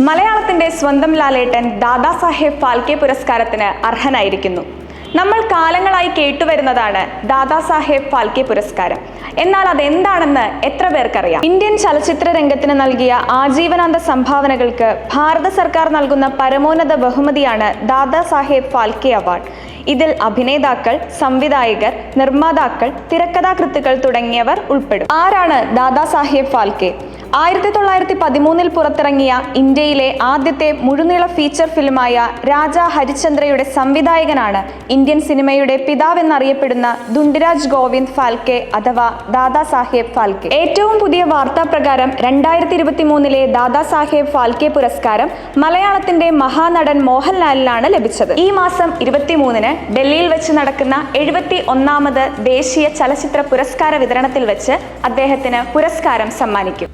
മലയാളത്തിന്റെ സ്വന്തം ലാലേട്ടൻ ദാദാസാഹേബ് ഫാൽക്കെ പുരസ്കാരത്തിന് അർഹനായിരിക്കുന്നു. നമ്മൾ കാലങ്ങളായി കേട്ടുവരുന്നതാണ് ദാദാസാഹേബ് ഫാൽക്കെ പുരസ്കാരം. എന്നാൽ അതെന്താണെന്ന് എത്ര പേർക്കറിയാം? ഇന്ത്യൻ ചലച്ചിത്ര രംഗത്തിന് നൽകിയ ആജീവനാന്ത സംഭാവനകൾക്ക് ഭാരത സർക്കാർ നൽകുന്ന പരമോന്നത ബഹുമതിയാണ് ദാദാസാഹേബ് ഫാൽക്കെ അവാർഡ്. ഇതിൽ അഭിനേതാക്കൾ, സംവിധായകർ, നിർമ്മാതാക്കൾ, തിരക്കഥാകൃത്തുക്കൾ തുടങ്ങിയവർ ഉൾപ്പെടും. ആരാണ് ദാദാസാഹേബ് ഫാൽക്കെ? 1913 പുറത്തിറങ്ങിയ ഇന്ത്യയിലെ ആദ്യത്തെ മുഴുനീള ഫീച്ചർ ഫിലിമായ രാജാ ഹരിശ്ചന്ദ്രയുടെ സംവിധായകനാണ് ഇന്ത്യൻ സിനിമയുടെ പിതാവെന്നറിയപ്പെടുന്ന ദുണ്ടിരാജ് ഗോവിന്ദ് ഫാൽക്കെ അഥവാ ദാദാസാഹേബ് ഫാൽക്കെ. ഏറ്റവും പുതിയ വാർത്താ പ്രകാരം 2023 ദാദാസാഹേബ് ഫാൽക്കെ പുരസ്കാരം മലയാളത്തിന്റെ മഹാനടൻ മോഹൻലാലിനാണ് ലഭിച്ചത്. ഈ മാസം 23 ഡൽഹിയിൽ വെച്ച് നടക്കുന്ന 71ാമത് ദേശീയ ചലച്ചിത്ര പുരസ്കാര വിതരണത്തിൽ വെച്ച് അദ്ദേഹത്തിന് പുരസ്കാരം സമ്മാനിക്കും.